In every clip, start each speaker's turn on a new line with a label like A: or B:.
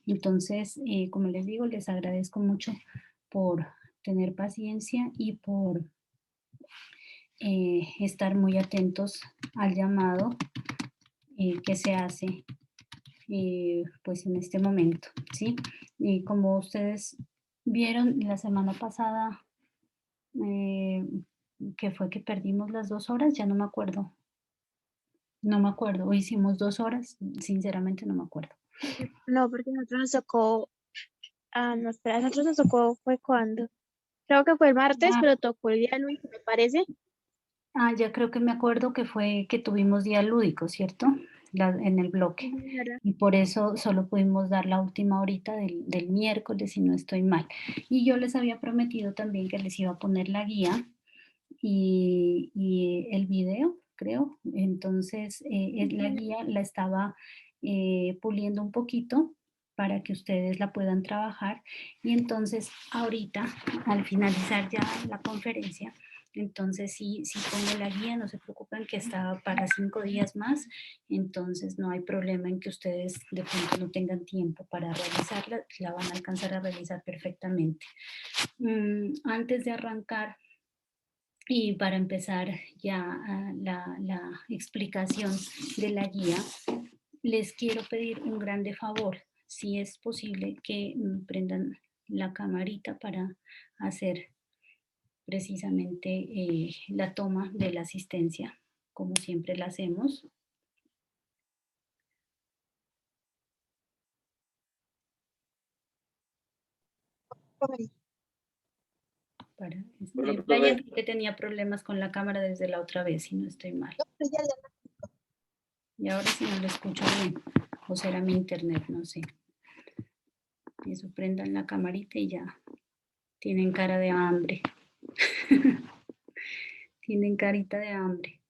A: Entonces, como les digo, les agradezco mucho por tener paciencia y por estar muy atentos al llamado que se hace pues en este momento, ¿sí? Y como ustedes vieron la semana pasada, eh, que fue que perdimos las 2 horas, ya no me acuerdo, no me acuerdo, o hicimos 2 horas, sinceramente no me acuerdo.
B: No, porque nosotros nos tocó, no, espera, a nosotros nos tocó, ¿fue cuando? Creo que fue el martes,
A: Ah,
B: pero tocó el día lunes, me parece.
A: ya creo que me acuerdo que fue que tuvimos día lúdico, ¿cierto? En el bloque.
B: Sí, señora.
A: Y por eso solo pudimos dar la última horita del miércoles, si no estoy mal. Y yo les había prometido también que les iba a poner la guía y el video, creo. Entonces,
B: Sí,
A: la
B: señora.
A: guía la estaba puliendo un poquito para que ustedes la puedan trabajar. Y entonces, ahorita, al finalizar ya la conferencia, entonces sí pongo la guía, no se preocupen que está para 5 días más, entonces no hay problema en que ustedes de pronto no tengan tiempo para realizarla, la van a alcanzar a realizar perfectamente. Antes de arrancar, y para empezar ya la explicación de la guía, les quiero pedir un grande favor, si es posible que prendan la camarita para hacer precisamente la toma de la asistencia, como siempre la hacemos. Para,
C: Bueno,
A: Brian
C: profe,
A: creo que tenía problemas con la cámara desde la otra vez, si no estoy mal. Y ahora sí no lo escucho bien, o será mi internet, no sé. Eso, prendan la camarita y ya. Tienen cara de hambre. Tienen carita de hambre.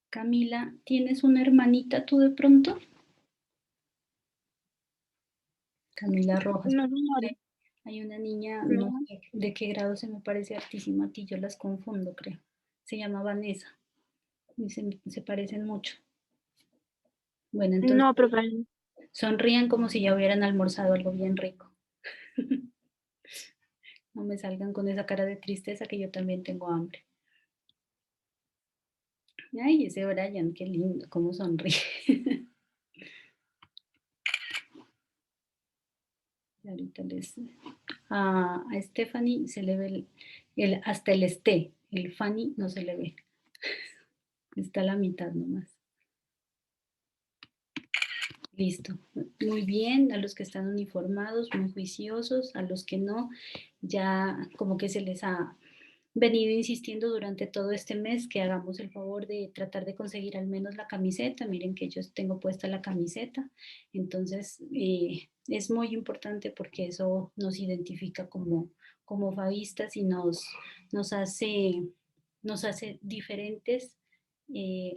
A: Camila, ¿tienes una hermanita tú de pronto? Camila Rojas.
B: No, señora.
A: Hay una niña, no
B: No,
A: sé de qué grado se me parece hartísimo a ti, yo las confundo, creo. Se llama Vanessa y se parecen mucho. Bueno, entonces
B: no, profe.
A: sonrían como si ya hubieran almorzado algo bien rico. No me salgan con esa cara de tristeza que yo también tengo hambre. Ay, ese Brian, qué lindo, cómo sonríe. Ahorita a Stephanie se le ve hasta el el Fanny no se le ve, está a la mitad nomás. Listo, muy bien, a los que están uniformados, muy juiciosos, a los que no, ya como que se les ha venido insistiendo durante todo este mes que hagamos el favor de tratar de conseguir al menos la camiseta. Miren que yo tengo puesta la camiseta, entonces es muy importante porque eso nos identifica como favistas y nos hace, nos hace diferentes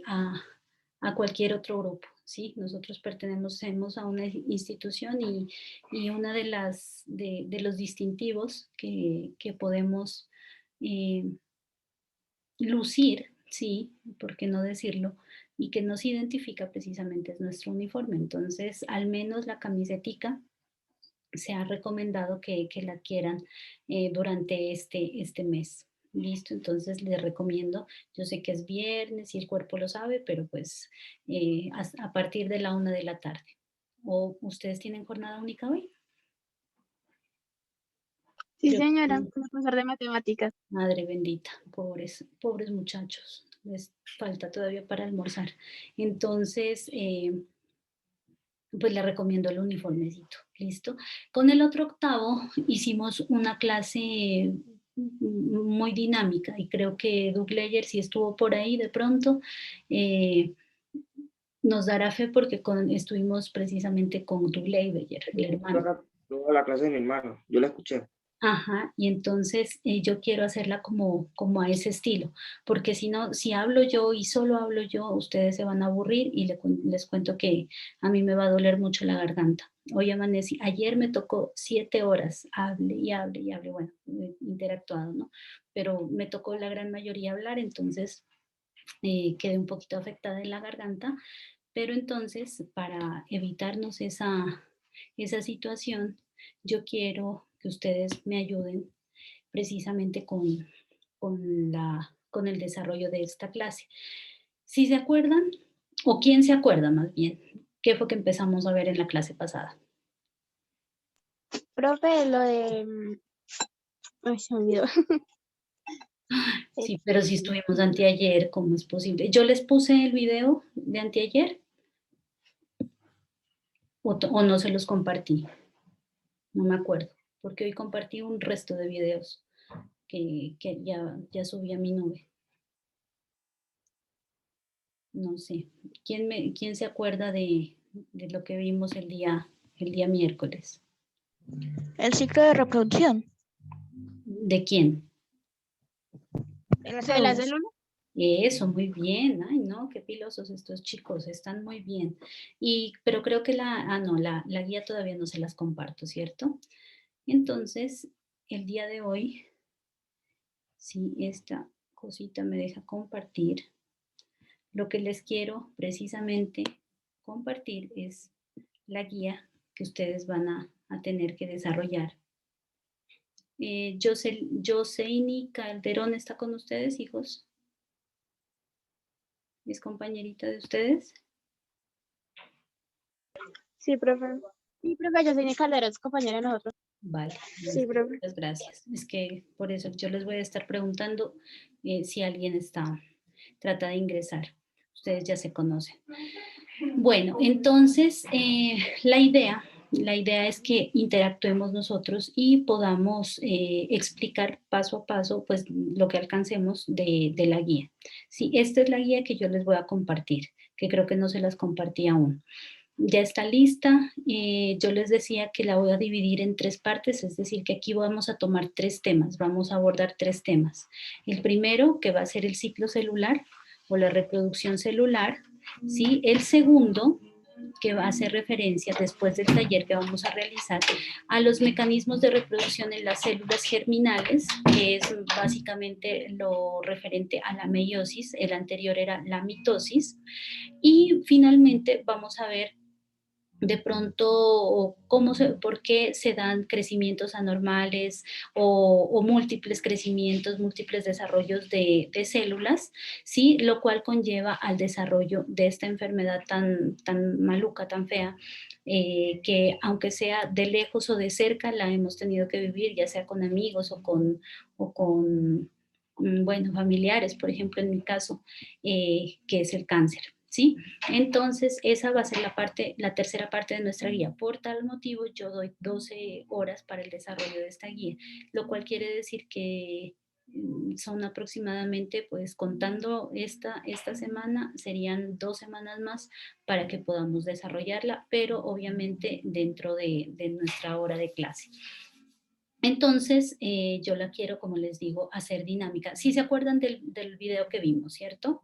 A: a cualquier otro grupo. ¿Sí? Nosotros pertenecemos a una institución y una de los distintivos que podemos lucir, sí, ¿por qué no decirlo? Y que nos identifica precisamente es nuestro uniforme. Entonces, al menos la camisetica se ha recomendado que la adquieran durante este mes. Listo, entonces les recomiendo, yo sé que es viernes y el cuerpo lo sabe, pero pues a partir de la 1 de la tarde. ¿O ustedes tienen jornada única hoy?
B: Sí,
A: Creo
B: señora,
A: que
B: profesor de matemáticas.
A: madre bendita, pobres muchachos, les falta todavía para almorzar. Entonces, pues le recomiendo el uniformecito, ¿listo? Con el otro octavo hicimos una clase muy dinámica y creo que Doug Leyer, si estuvo por ahí de pronto, eh, nos dará fe porque estuvimos precisamente con Doug Leyer, el hermano.
C: toda la clase de mi hermano, yo la escuché.
A: Ajá, y entonces yo quiero hacerla como a ese estilo, porque si no, si hablo yo y solo hablo yo, ustedes se van a aburrir y les cuento que a mí me va a doler mucho la garganta. Hoy amanecí, ayer me tocó 7 horas, hable y hable y hable, bueno, interactuado, ¿no? Pero me tocó la gran mayoría hablar, entonces quedé un poquito afectada en la garganta, pero entonces para evitarnos esa situación, yo quiero que ustedes me ayuden precisamente con el desarrollo de esta clase. Si se acuerdan, o quién se acuerda más bien, qué fue que empezamos a ver en la clase pasada.
B: Profe, lo de... Ay, se me olvidó.
A: Sí, pero si estuvimos anteayer, ¿cómo es posible? Yo les puse el video de anteayer o no se los compartí, no me acuerdo, porque hoy compartí un resto de videos que ya subí a mi nube. No sé, ¿quién se acuerda de lo que vimos el día miércoles?
D: El ciclo de reproducción.
A: ¿De quién?
D: De las
B: ¿De la
D: células.
B: célula?
A: Eso, muy bien. Ay, no, qué pilosos estos chicos, están muy bien. Pero creo que no, la guía todavía no se las comparto, ¿cierto? Entonces, el día de hoy, si esta cosita me deja compartir, lo que les quiero precisamente compartir es la guía que ustedes van a tener que desarrollar. Joseini Calderón está con ustedes, hijos. ¿Es compañerita de ustedes?
B: Sí, profe. Sí, profe, yo soy Nicaldera, es compañera de nosotros.
A: Vale,
B: Sí, profe.
A: muchas gracias. Es que por eso yo les voy a estar preguntando si alguien trata de ingresar. Ustedes ya se conocen. Bueno, entonces la idea es que interactuemos nosotros y podamos explicar paso a paso pues lo que alcancemos de la guía. Sí, esta es la guía que yo les voy a compartir, que creo que no se las compartí aún. Ya está lista. Yo les decía que la voy a dividir en 3 partes, es decir, que aquí vamos a tomar 3 temas, vamos a abordar 3 temas. El primero, que va a ser el ciclo celular o la reproducción celular, ¿sí? El segundo, que va a hacer referencia después del taller que vamos a realizar a los mecanismos de reproducción en las células germinales, que es básicamente lo referente a la meiosis, el anterior era la mitosis, y finalmente vamos a ver de pronto por qué se dan crecimientos anormales o múltiples crecimientos, múltiples desarrollos de células, ¿sí? Lo cual conlleva al desarrollo de esta enfermedad tan maluca, tan fea, que aunque sea de lejos o de cerca, la hemos tenido que vivir, ya sea con amigos o con bueno, familiares, por ejemplo, en mi caso, que es el cáncer. ¿Sí? Entonces, esa va a ser la tercera parte de nuestra guía. Por tal motivo, yo doy 12 horas para el desarrollo de esta guía, lo cual quiere decir que son aproximadamente, pues contando esta semana, serían 2 semanas más para que podamos desarrollarla, pero obviamente dentro de nuestra hora de clase. Entonces, yo la quiero, como les digo, hacer dinámica. ¿Sí se acuerdan del video que vimos, cierto?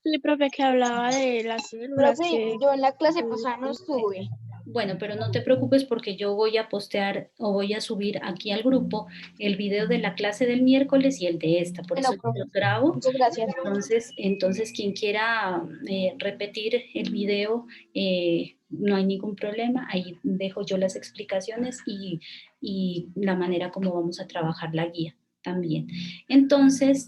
B: Sí, profe, que hablaba de las células.
D: Profe, yo en la clase pasada no estuve.
A: Bueno, pero no te preocupes porque yo voy a postear o voy a subir aquí al grupo el video de la clase del miércoles y el de esta, por
D: Bueno,
A: eso yo
D: profe,
A: lo grabo.
D: muchas gracias.
A: Entonces quien quiera repetir el video, no hay ningún problema, ahí dejo yo las explicaciones y la manera como vamos a trabajar la guía también. Entonces,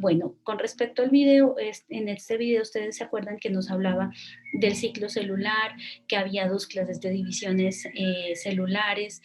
A: bueno, con respecto al video, en este video ustedes se acuerdan que nos hablaba del ciclo celular, que había 2 clases de divisiones celulares,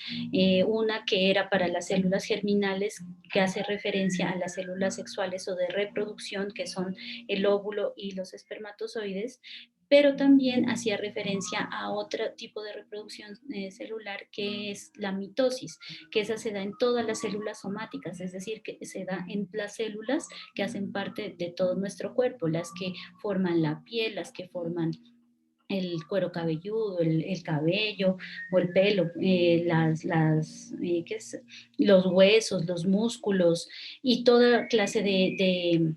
A: una que era para las células germinales, que hace referencia a las células sexuales o de reproducción, que son el óvulo y los espermatozoides, pero también hacía referencia a otro tipo de reproducción celular que es la mitosis, que esa se da en todas las células somáticas, es decir, que se da en las células que hacen parte de todo nuestro cuerpo, las que forman la piel, las que forman el cuero cabelludo, el cabello o el pelo, ¿qué es? Los huesos, los músculos y toda clase de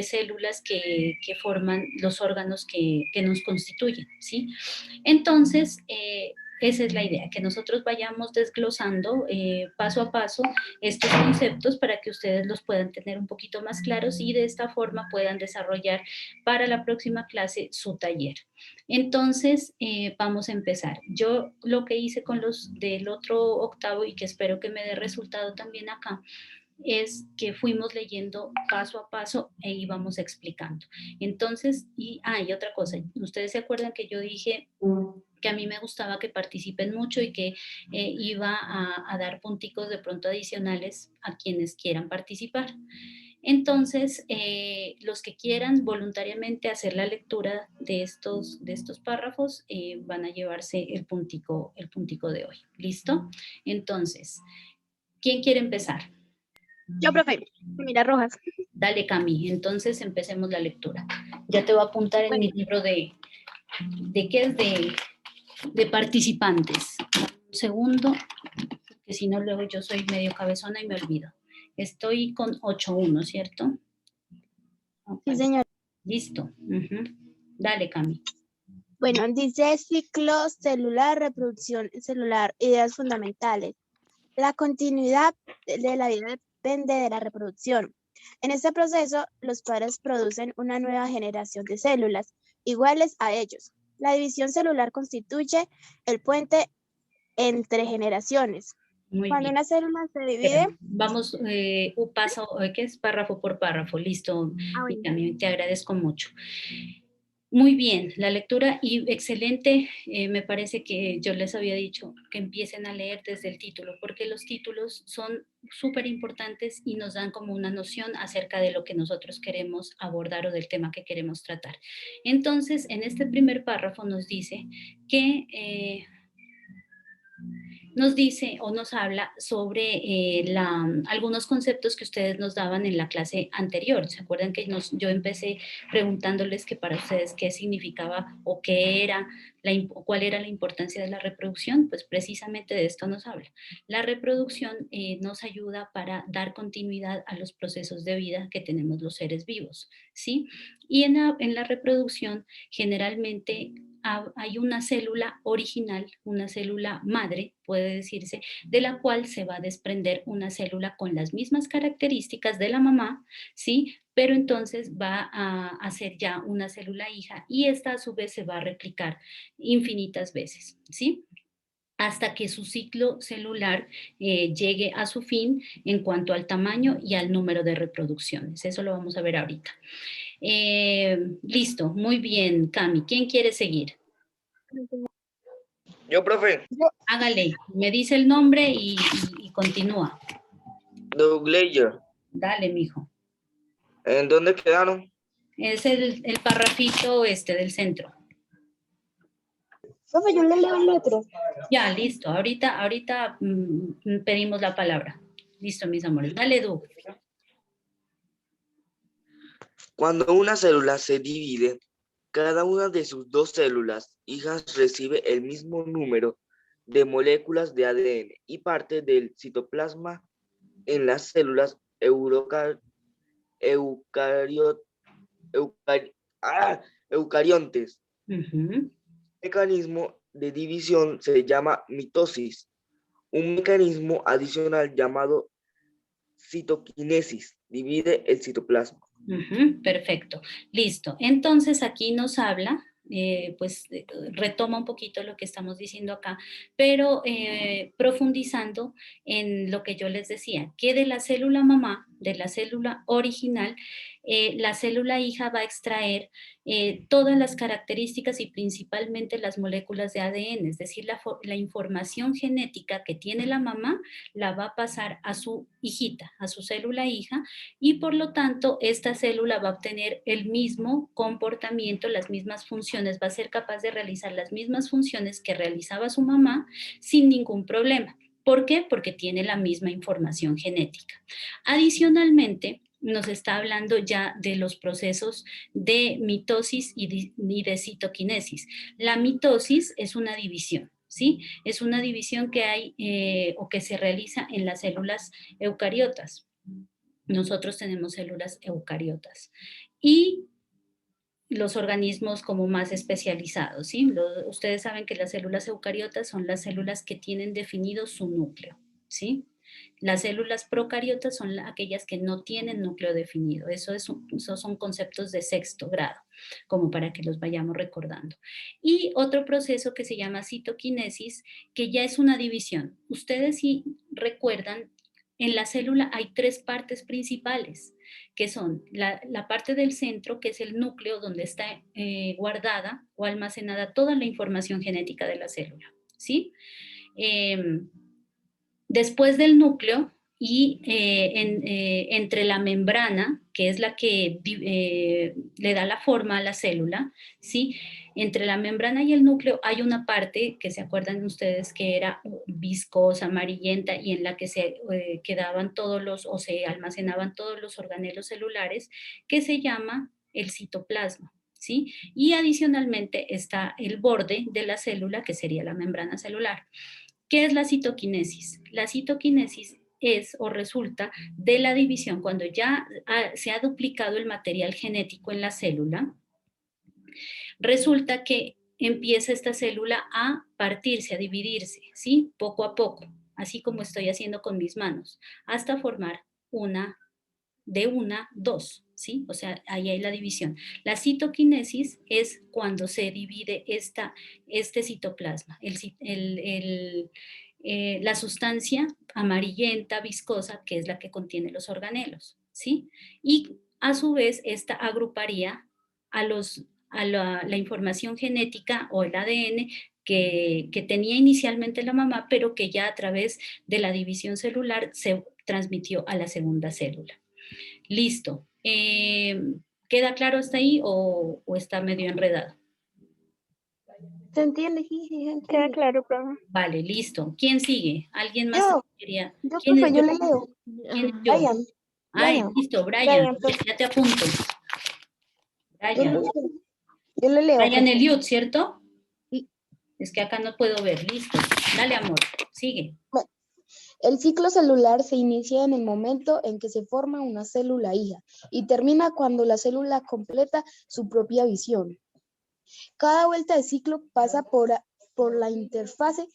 A: células que forman los órganos que nos constituyen, ¿sí? Entonces, esa es la idea, que nosotros vayamos desglosando paso a paso estos conceptos para que ustedes los puedan tener un poquito más claros y de esta forma puedan desarrollar para la próxima clase su taller. Entonces, vamos a empezar. Yo lo que hice con los del otro octavo y que espero que me dé resultado también acá, es que fuimos leyendo paso a paso e íbamos explicando. Entonces, y otra cosa, ustedes se acuerdan que yo dije que a mí me gustaba que participen mucho y que iba a dar punticos de pronto adicionales a quienes quieran participar. Entonces, los que quieran voluntariamente hacer la lectura de estos párrafos van a llevarse el puntico de hoy. ¿Listo? Entonces, ¿quién quiere empezar?
B: Yo, profe, mira, Rojas.
A: Dale, Cami. Entonces, empecemos la lectura. Ya te voy a apuntar en mi libro ¿de qué es? De participantes. Un segundo, que si no luego yo soy medio cabezona y me olvido. Estoy con 8.1, ¿cierto?
B: Sí, señor.
A: Listo. Dale, Cami.
B: Bueno, dice ciclo celular, reproducción celular, ideas fundamentales. La continuidad de la vida depende de la reproducción. En este proceso, los padres producen una nueva generación de células iguales a ellos. La división celular constituye el puente entre generaciones.
A: Muy
B: Cuando
A: bien.
B: una célula se divide...
A: Vamos ¿qué es? Párrafo por párrafo. Listo.
B: bueno.
A: También te agradezco mucho. Muy bien, la lectura y excelente. Me parece que yo les había dicho que empiecen a leer desde el título, porque los títulos son súper importantes y nos dan como una noción acerca de lo que nosotros queremos abordar o del tema que queremos tratar. Entonces, en este primer párrafo nos dice que... nos dice o nos habla sobre algunos conceptos que ustedes nos daban en la clase anterior. ¿Se acuerdan que yo empecé preguntándoles que para ustedes qué significaba o qué era, cuál era la importancia de la reproducción? Pues precisamente de esto nos habla. La reproducción nos ayuda para dar continuidad a los procesos de vida que tenemos los seres vivos, ¿sí? Y en la reproducción generalmente hay una célula original, una célula madre, puede decirse, de la cual se va a desprender una célula con las mismas características de la mamá, ¿sí? Pero entonces va a ser ya una célula hija y esta a su vez se va a replicar infinitas veces, ¿sí? Hasta que su ciclo celular llegue a su fin en cuanto al tamaño y al número de reproducciones. Eso lo vamos a ver ahorita. Listo, muy bien, Cami. ¿Quién quiere seguir?
C: Yo, profe.
A: Hágale, me dice el nombre y continúa.
C: Doug Layer.
A: Dale, mijo.
C: ¿En dónde quedaron?
A: Es el parrafito del centro.
B: Profe, yo le leo el otro.
A: Ya, listo. Ahorita pedimos la palabra. Listo, mis amores. Dale, Doug.
C: Cuando una célula se divide, cada una de sus dos células hijas recibe el mismo número de moléculas de ADN y parte del citoplasma en las células eucariontes. El mecanismo de división se llama mitosis. Un mecanismo adicional llamado citoquinesis divide el citoplasma.
A: Perfecto, listo. Entonces aquí nos habla, retoma un poquito lo que estamos diciendo acá, pero profundizando en lo que yo les decía, que de la célula mamá, de la célula original, la célula hija va a extraer todas las características y principalmente las moléculas de ADN, es decir, la información genética que tiene la mamá la va a pasar a su hijita, a su célula hija, y por lo tanto esta célula va a obtener el mismo comportamiento, las mismas funciones, va a ser capaz de realizar las mismas funciones que realizaba su mamá sin ningún problema. ¿Por qué? Porque tiene la misma información genética. Adicionalmente, nos está hablando ya de los procesos de mitosis y de citoquinesis. La mitosis es una división, ¿sí? Es una división que hay o que se realiza en las células eucariotas. Nosotros tenemos células eucariotas. Y los organismos como más especializados, ¿sí? Ustedes saben que las células eucariotas son las células que tienen definido su núcleo, ¿sí? Las células procariotas son aquellas que no tienen núcleo definido. Esos son conceptos de sexto grado, como para que los vayamos recordando. Y otro proceso que se llama citoquinesis, que ya es una división. Ustedes si recuerdan, en la célula hay tres partes principales, que son la parte del centro, que es el núcleo donde está guardada o almacenada toda la información genética de la célula, ¿sí? Después del núcleo y entre la membrana, que es la que le da la forma a la célula, ¿sí? Entre la membrana y el núcleo hay una parte que se acuerdan ustedes que era viscosa, amarillenta y en la que se quedaban todos los o se almacenaban todos los organelos celulares, que se llama el citoplasma, ¿sí? Y adicionalmente está el borde de la célula, que sería la membrana celular. ¿Qué es la citoquinesis? La citoquinesis es o resulta de la división cuando ya se ha duplicado el material genético en la célula. Resulta que empieza esta célula a partirse, a dividirse, ¿sí? Poco a poco, así como estoy haciendo con mis manos, hasta formar dos, ¿sí? O sea, ahí hay la división. La citoquinesis es cuando se divide este citoplasma, la sustancia amarillenta, viscosa, que es la que contiene los organelos, ¿sí? Y a su vez, esta agruparía a la información genética o el ADN que tenía inicialmente la mamá, pero que ya a través de la división celular se transmitió a la segunda célula. Listo. ¿Queda claro hasta ahí o está medio enredado?
B: ¿Se entiende?
D: Queda claro, profe.
A: Vale, listo. ¿Quién sigue? ¿Alguien más
B: Yo,
A: quería?
B: yo,
A: ¿Quién
B: profe,
A: es
B: yo
A: yo?
B: le leo.
A: ¿Quién es yo?
B: Brian,
A: Ay,
B: Brian,
A: listo, Brian.
D: profe.
A: Ya te apunto.
B: yo le
A: Brian.
B: leo. Yo le leo,
A: Brian
B: profe.
A: Eliud, ¿cierto?
B: Sí.
A: Es que acá no puedo ver. Listo. Dale, amor. Sigue.
B: El ciclo celular se inicia en el momento en que se forma una célula hija y termina cuando la célula completa su propia visión. Cada vuelta de ciclo pasa por la interfase,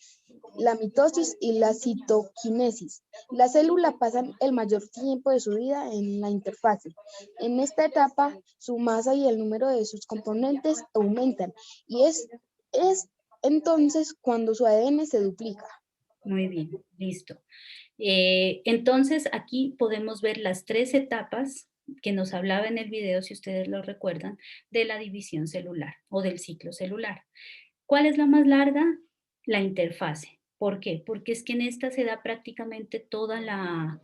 B: la mitosis y la citoquinesis. La célula pasa el mayor tiempo de su vida en la interfase. En esta etapa, su masa y el número de sus componentes aumentan y es entonces cuando su ADN se duplica.
A: Muy bien, listo. Entonces, aquí podemos ver las tres etapas que nos hablaba en el video, si ustedes lo recuerdan, de la división celular o del ciclo celular. ¿Cuál es la más larga? La interfase. ¿Por qué? Porque es que en esta se da prácticamente toda la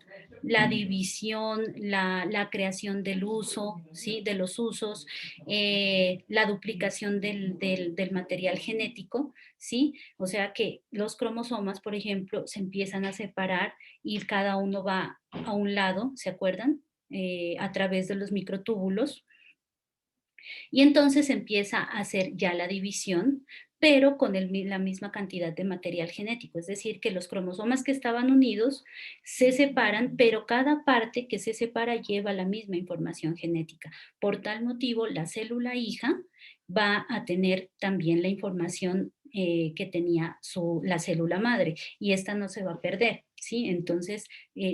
A: división, la creación del uso, ¿sí? De los usos, la duplicación del material genético, ¿sí? O sea que los cromosomas, por ejemplo, se empiezan a separar y cada uno va a un lado, ¿se acuerdan? A través de los microtúbulos. Y entonces empieza a hacer ya la división, pero con la misma cantidad de material genético. Es decir, que los cromosomas que estaban unidos se separan, pero cada parte que se separa lleva la misma información genética. Por tal motivo, la célula hija va a tener también la información que tenía la célula madre y esta no se va a perder, ¿sí? Entonces,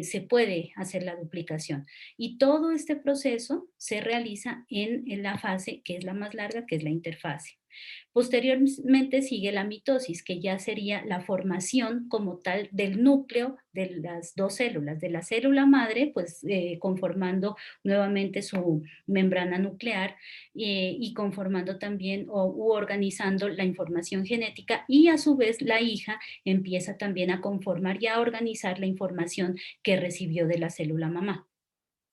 A: se puede hacer la duplicación. Y todo este proceso se realiza en la fase que es la más larga, que es la interfase. Posteriormente sigue la mitosis, que ya sería la formación como tal del núcleo de las dos células, de la célula madre, pues conformando nuevamente su membrana nuclear y conformando también u organizando la información genética y a su vez la hija empieza también a conformar y a organizar la información que recibió de la célula mamá.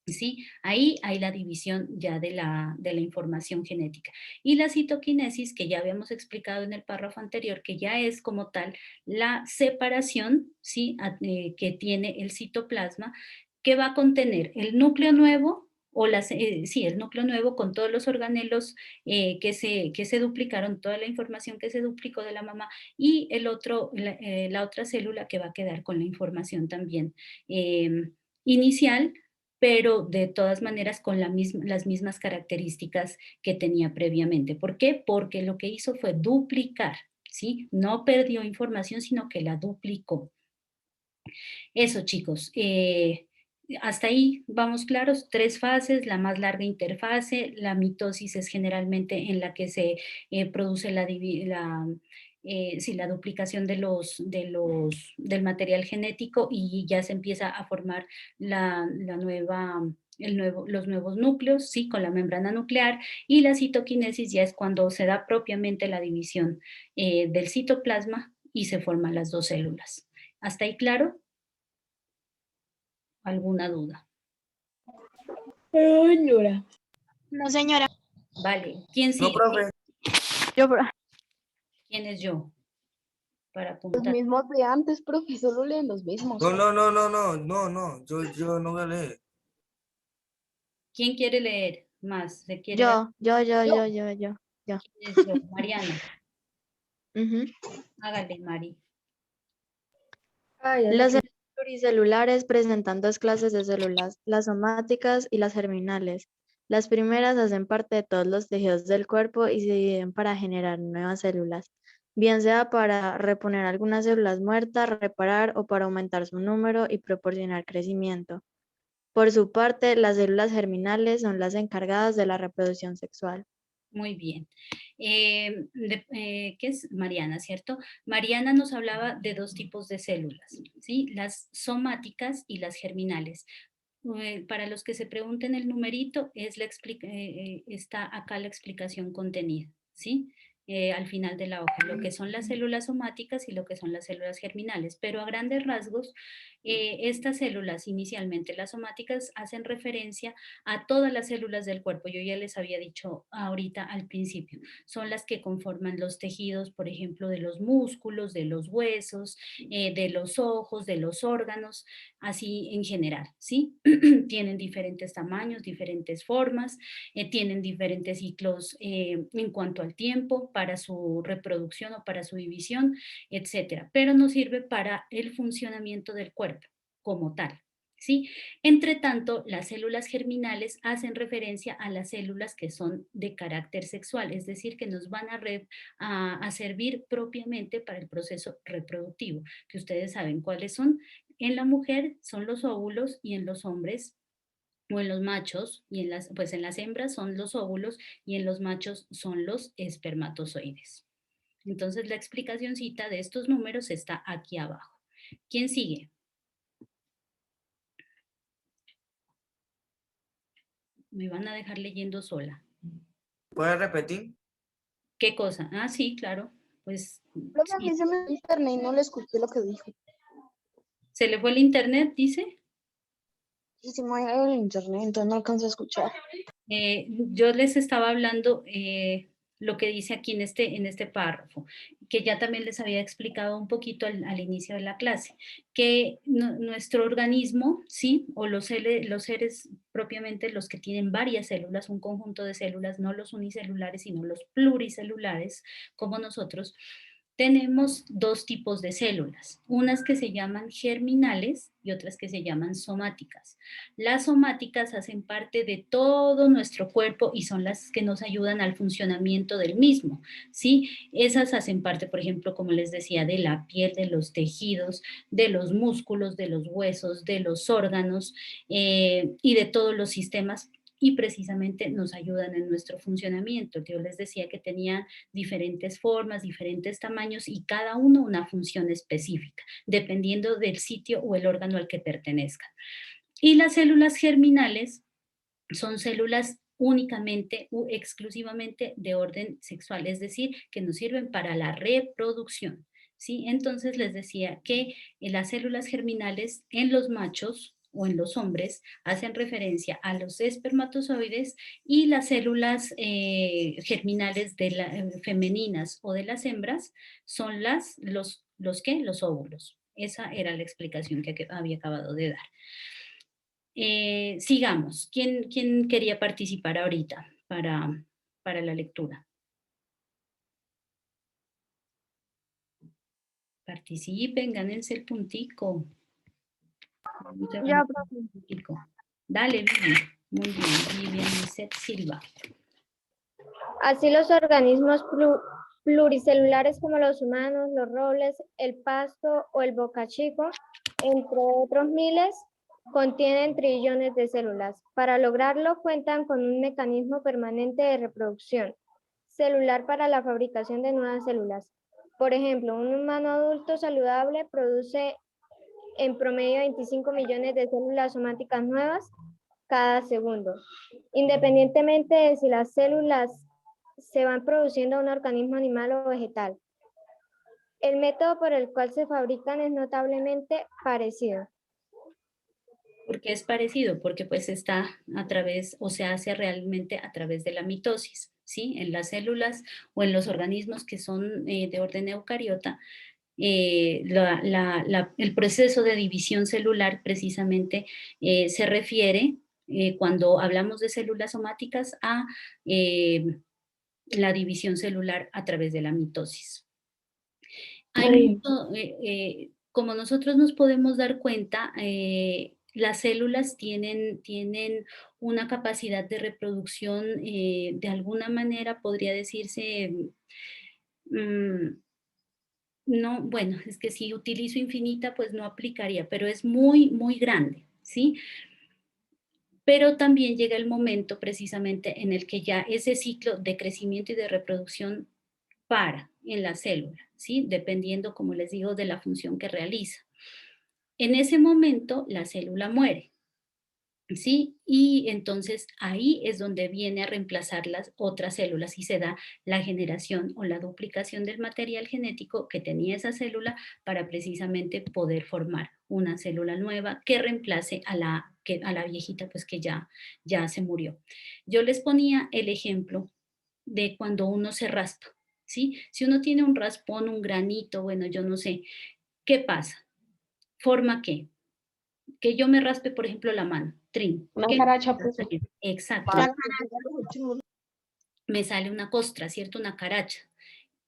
A: ¿Sí? Ahí hay la división ya de la información genética. Y la citoquinesis, que ya habíamos explicado en el párrafo anterior, que ya es como tal la separación, ¿sí? Que tiene el citoplasma, que va a contener el núcleo nuevo, el núcleo nuevo con todos los organelos que se duplicaron, toda la información que se duplicó de la mamá, y la otra célula que va a quedar con la información también inicial, pero de todas maneras con las mismas características que tenía previamente. ¿Por qué? Porque lo que hizo fue duplicar, ¿sí? No perdió información, sino que la duplicó. Eso, chicos. Hasta ahí vamos claros, 3 fases, la más larga interfase, la mitosis es generalmente en la que se produce la duplicación del material genético y ya se empieza a formar los nuevos núcleos, ¿sí? Con la membrana nuclear, y la citoquinesis ya es cuando se da propiamente la división del citoplasma y se forman las 2 células. ¿Hasta ahí claro? ¿Alguna duda?
D: Señora.
B: No, señora.
A: Vale, ¿quién
C: No,
A: sigue?
C: profe.
D: Yo,
A: ¿Quién es yo? Para
E: Los
A: apuntar.
E: mismos de antes, profe, solo leen los mismos.
C: No. Yo no voy a leer.
A: ¿Quién quiere leer más? ¿Se quiere?
B: Yo.
A: ¿Quién es yo? Mariana,
B: Ujú.
A: hágale, Mari.
F: Las células pluricelulares presentan 2 clases de células, las somáticas y las germinales. Las primeras hacen parte de todos los tejidos del cuerpo y se dividen para generar nuevas células, bien sea para reponer algunas células muertas, reparar o para aumentar su número y proporcionar crecimiento. Por su parte, las células germinales son las encargadas de la reproducción sexual.
A: Muy bien. ¿Qué es? Mariana, ¿cierto? Mariana nos hablaba de 2 tipos de células, ¿sí? Las somáticas y las germinales. Para los que se pregunten el numerito, está acá la explicación contenida, ¿sí? Al final de la hoja, lo que son las células somáticas y lo que son las células germinales, pero a grandes rasgos, estas células, inicialmente las somáticas, hacen referencia a todas las células del cuerpo. Yo ya les había dicho ahorita al principio, son las que conforman los tejidos, por ejemplo, de los músculos, de los huesos, de los ojos, de los órganos, así en general, ¿sí? Tienen diferentes tamaños, diferentes formas, tienen diferentes ciclos en cuanto al tiempo para su reproducción o para su división, etcétera, pero nos sirve para el funcionamiento del cuerpo como tal. ¿Sí? Entre tanto, las células germinales hacen referencia a las células que son de carácter sexual, es decir, que nos van a servir propiamente para el proceso reproductivo, que ustedes saben cuáles son. En la mujer son los óvulos y en los hombres o en los machos, y pues en las hembras son los óvulos y en los machos son los espermatozoides. Entonces la explicacióncita de estos números está aquí abajo. ¿Quién sigue? Me van a dejar leyendo sola.
C: ¿Puedes repetir?
A: ¿Qué cosa? Ah, sí, claro. Pues
E: Profe, a
A: sí.
E: mí se me dio internet y no le escuché lo que dijo.
A: ¿Se le fue el internet, dice?
E: Y se me dio el internet, entonces no alcancé a escuchar.
A: Yo les estaba hablando lo que dice aquí en este párrafo, que ya también les había explicado un poquito al inicio de la clase, que nuestro organismo, ¿sí? O los seres propiamente, los que tienen varias células, un conjunto de células, no los unicelulares, sino los pluricelulares, como nosotros, tenemos 2 tipos de células, unas que se llaman germinales y otras que se llaman somáticas. Las somáticas hacen parte de todo nuestro cuerpo y son las que nos ayudan al funcionamiento del mismo, ¿sí? Esas hacen parte, por ejemplo, como les decía, de la piel, de los tejidos, de los músculos, de los huesos, de los órganos y de todos los sistemas, y precisamente nos ayudan en nuestro funcionamiento. Yo les decía que tenían diferentes formas, diferentes tamaños y cada uno una función específica, dependiendo del sitio o el órgano al que pertenezcan. Y las células germinales son células únicamente u exclusivamente de orden sexual, es decir, que nos sirven para la reproducción. ¿Sí? Entonces les decía que las células germinales en los machos o en los hombres hacen referencia a los espermatozoides y las células germinales femeninas o de las hembras son los óvulos. Esa era la explicación que había acabado de dar. Sigamos. ¿Quién quería participar ahorita para la lectura? Participen, gánense el puntico.
B: Ya, profe.
A: Dale, Vivi. Muy bien, Vivian Lisset Silva.
D: Así los organismos pluricelulares como los humanos, los robles, el pasto o el bocachico, entre otros miles, contienen trillones de células. Para lograrlo cuentan con un mecanismo permanente de reproducción celular para la fabricación de nuevas células. Por ejemplo, un humano adulto saludable produce en promedio 25 millones de células somáticas nuevas cada segundo, independientemente de si las células se van produciendo en un organismo animal o vegetal. El método por el cual se fabrican es notablemente parecido.
A: ¿Por qué es parecido? Porque pues está a través, o se hace realmente a través de la mitosis, ¿sí? En las células o en los organismos que son de orden eucariota, el proceso de división celular precisamente se refiere, cuando hablamos de células somáticas, a la división celular a través de la mitosis. Como nosotros nos podemos dar cuenta, las células tienen una capacidad de reproducción, de alguna manera podría decirse, no, bueno, es que si utilizo infinita, pues no aplicaría, pero es muy, muy grande, ¿sí? Pero también llega el momento precisamente en el que ya ese ciclo de crecimiento y de reproducción para en la célula, ¿sí? Dependiendo, como les digo, de la función que realiza. En ese momento, la célula muere, ¿sí? Y entonces ahí es donde viene a reemplazar las otras células y se da la generación o la duplicación del material genético que tenía esa célula para precisamente poder formar una célula nueva que reemplace a la viejita, pues que ya se murió. Yo les ponía el ejemplo de cuando uno se raspa, ¿sí? Si uno tiene un raspón, un granito, bueno, yo no sé, ¿qué pasa? ¿Forma qué? Que yo me raspe, por ejemplo, la mano, trin.
E: Una
A: ¿Qué
E: caracha,
A: me va a
E: pues.
A: salir? Exacto. Me sale una costra, ¿cierto? Una caracha.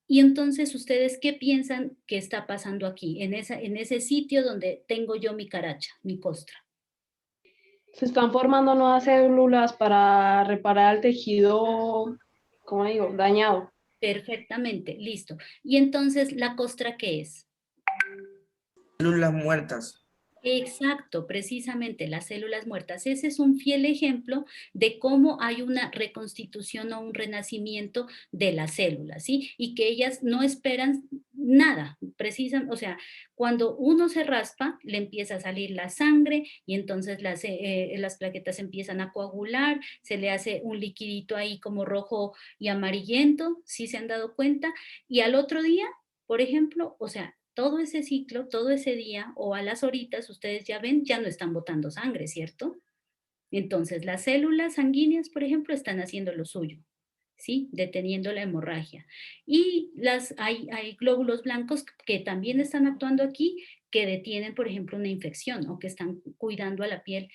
A: Y entonces, ¿ustedes qué piensan que está pasando aquí, en ese sitio donde tengo yo mi caracha, mi costra?
E: Se están formando nuevas células para reparar el tejido, ¿cómo digo?, dañado.
A: Perfectamente, listo. Y entonces, ¿la costra qué es?
C: Células muertas.
A: Exacto, precisamente las células muertas. Ese es un fiel ejemplo de cómo hay una reconstitución o un renacimiento de las células, ¿sí? Y que ellas no esperan nada, o sea, cuando uno se raspa, le empieza a salir la sangre y entonces las plaquetas empiezan a coagular, se le hace un liquidito ahí como rojo y amarillento, ¿sí se han dado cuenta? Y al otro día, por ejemplo, o sea, todo ese ciclo, todo ese día o a las horitas, ustedes ya ven, ya no están botando sangre, ¿cierto? Entonces, las células sanguíneas, por ejemplo, están haciendo lo suyo, ¿sí? Deteniendo la hemorragia. Y hay glóbulos blancos que también están actuando aquí, que detienen, por ejemplo, una infección o que están cuidando a la piel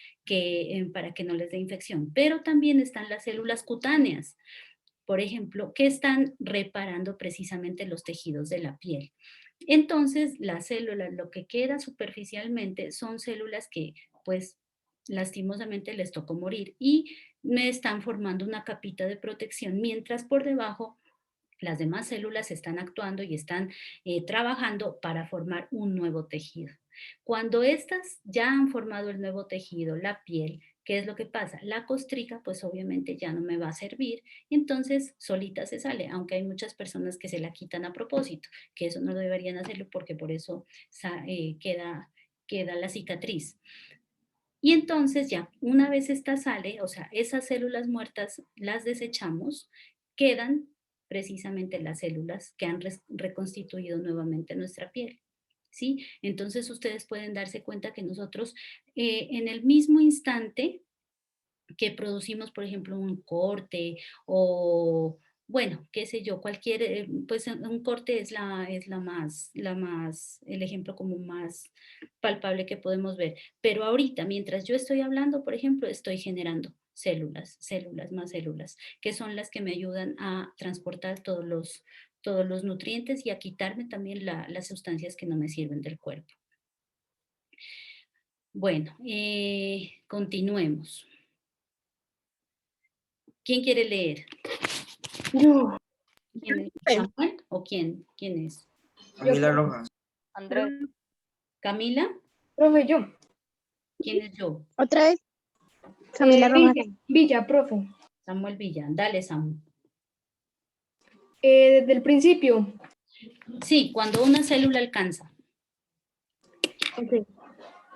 A: para que no les dé infección. Pero también están las células cutáneas, por ejemplo, que están reparando precisamente los tejidos de la piel. Entonces, las células, lo que queda superficialmente son células que, pues, lastimosamente les tocó morir y me están formando una capita de protección, mientras por debajo las demás células están actuando y están trabajando para formar un nuevo tejido. Cuando estas ya han formado el nuevo tejido, la piel, ¿qué es lo que pasa? La costrica, pues obviamente ya no me va a servir, entonces solita se sale, aunque hay muchas personas que se la quitan a propósito, que eso no deberían hacerlo porque por eso queda la cicatriz. Y entonces ya, una vez esta sale, o sea, esas células muertas las desechamos, quedan precisamente las células que han reconstituido nuevamente nuestra piel, ¿sí? Entonces ustedes pueden darse cuenta que nosotros en el mismo instante que producimos, por ejemplo, un corte o, bueno, qué sé yo, cualquier, pues un corte es el ejemplo como más palpable que podemos ver. Pero ahorita, mientras yo estoy hablando, por ejemplo, estoy generando más células, que son las que me ayudan a transportar todos los nutrientes y a quitarme también las sustancias que no me sirven del cuerpo. Bueno, continuemos. ¿Quién quiere leer?
E: Yo.
A: ¿Quién es? ¿Samuel o quién? ¿Quién es?
C: Camila Rojas.
G: Andrés.
A: ¿Camila?
E: Profe, yo.
A: ¿Quién es yo?
B: Otra vez. Camila Rojas.
E: Villa, profe.
A: Samuel Villa. Dale, Samuel.
E: Desde el principio.
A: Sí, cuando una célula alcanza.
E: Ok.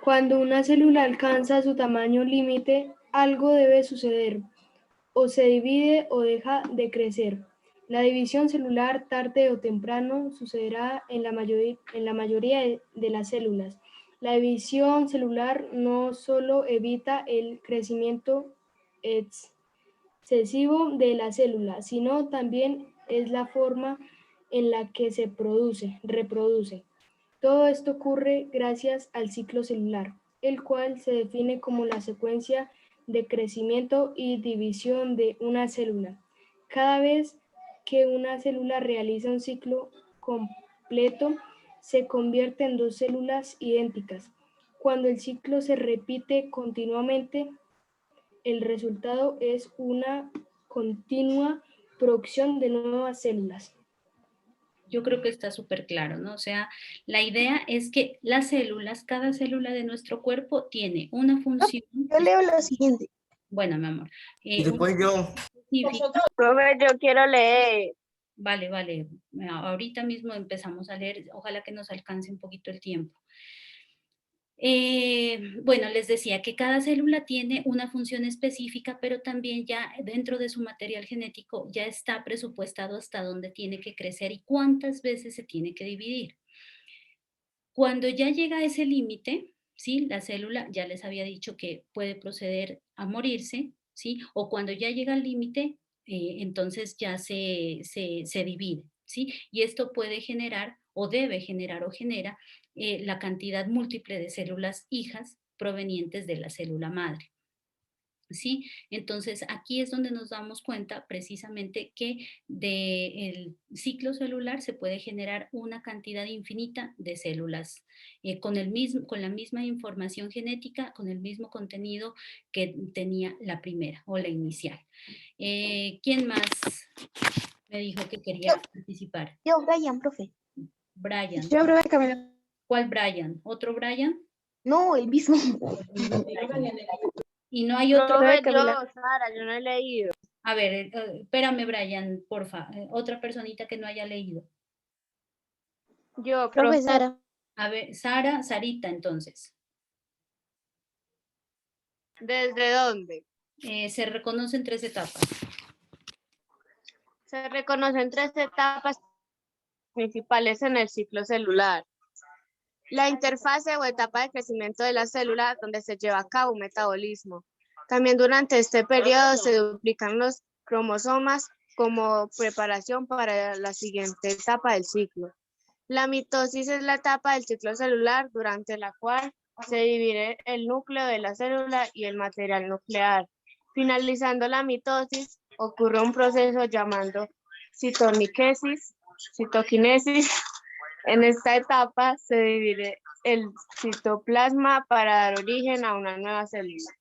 E: Cuando una célula alcanza su tamaño límite, algo debe suceder. O se divide o deja de crecer. La división celular tarde o temprano sucederá en la mayoría de las células. La división celular no solo evita el crecimiento excesivo de la célula, sino también es la forma en la que se reproduce. Todo esto ocurre gracias al ciclo celular, el cual se define como la secuencia de crecimiento y división de una célula. Cada vez que una célula realiza un ciclo completo, se convierte en dos células idénticas. Cuando el ciclo se repite continuamente, el resultado es una continua producción de nuevas células.
A: Yo creo que está súper claro, ¿no? O sea, la idea es que las células, cada célula de nuestro cuerpo tiene una función.
B: Yo leo lo siguiente.
A: Bueno, mi amor.
C: Y después yo.
A: Específica.
G: Profe, yo quiero leer.
A: Vale, vale. Ahorita mismo empezamos a leer. Ojalá que nos alcance un poquito el tiempo. Bueno, les decía que cada célula tiene una función específica, pero también ya dentro de su material genético ya está presupuestado hasta dónde tiene que crecer y cuántas veces se tiene que dividir. Cuando ya llega a ese límite, ¿sí? La célula, ya les había dicho que puede proceder a morirse, ¿sí? O cuando ya llega al límite, entonces ya se divide, ¿sí? Y esto puede generar o debe generar o genera la cantidad múltiple de células hijas provenientes de la célula madre. ¿Sí? Entonces, aquí es donde nos damos cuenta precisamente que del ciclo celular se puede generar una cantidad infinita de células con la misma información genética, con el mismo contenido que tenía la primera o la inicial. ¿Quién más me dijo que quería participar?
B: Yo, Brian, profe.
A: Brian.
B: Yo, profe, Camila.
A: ¿Cuál Brian? ¿Otro Brian?
B: No, el mismo.
A: Y no hay otro.
G: Profe, yo,
B: Camila.
G: Sara, yo no he leído.
A: A ver, espérame, Brian, porfa. Otra personita que no haya leído.
G: Yo,
B: Profe Sara.
A: A ver, Sarita, entonces.
G: ¿Desde dónde?
A: Se reconocen 3 etapas.
G: Se reconocen 3 etapas principales en el ciclo celular. La interfase o etapa de crecimiento de la célula, donde se lleva a cabo un metabolismo. También durante este periodo se duplican los cromosomas como preparación para la siguiente etapa del ciclo. La mitosis es la etapa del ciclo celular durante la cual se divide el núcleo de la célula y el material nuclear. Finalizando la mitosis, ocurre un proceso llamado citoquinesis. En esta etapa se divide el citoplasma para dar origen a una nueva célula.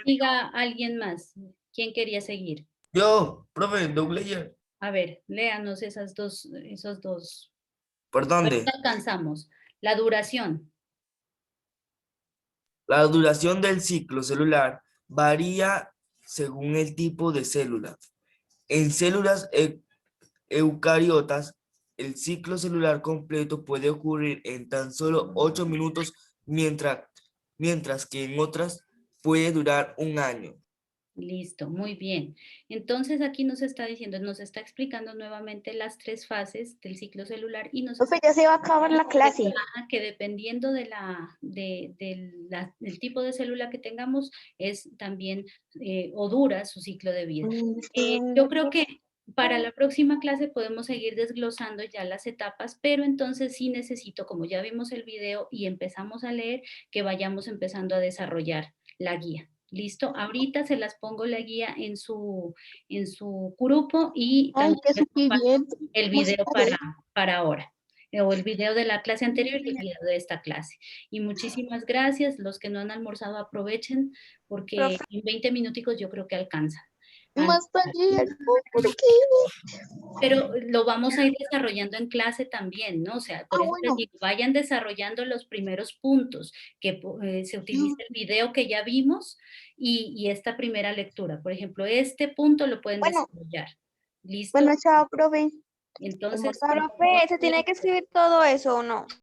A: Diga alguien más. ¿Quién quería seguir?
C: Yo, profe, Douglayer.
A: A ver, léanos esos dos.
C: ¿Por dónde?
A: ¿Cuánto alcanzamos? La duración.
C: La duración del ciclo celular varía según el tipo de célula. En células eucariotas, el ciclo celular completo puede ocurrir en tan solo 8 minutos, mientras que en otras puede durar un año.
A: Listo, muy bien. Entonces aquí nos está diciendo, nos está explicando nuevamente las 3 fases del ciclo celular y nos
B: Profe, ya se va a acabar la clase.
A: que dependiendo del tipo de célula que tengamos es también o dura su ciclo de vida. Yo creo que para la próxima clase podemos seguir desglosando ya las etapas, pero entonces sí necesito, como ya vimos el video y empezamos a leer, que vayamos empezando a desarrollar la guía. ¿Listo? Ahorita se las pongo la guía en su grupo y
B: Ay,
A: también
B: qué
A: les comparto
B: sufrimiento.
A: el video para ahora. o el video de la clase anterior y el video de esta clase. Y muchísimas gracias. Los que no han almorzado aprovechen porque
B: Profe.
A: en 20 minuticos yo creo que alcanzan.
B: Más taller.
A: Pero lo vamos a ir desarrollando en clase también, ¿no? O sea, por eso les
B: bueno.
A: digo, vayan desarrollando los primeros puntos, que se utilice el video que ya vimos y esta primera lectura. Por ejemplo, este punto lo pueden
B: Bueno.
A: desarrollar. ¿Listo?
B: Bueno, chao, profe.
A: Entonces,
B: Profe, ¿se tiene que escribir todo eso o no?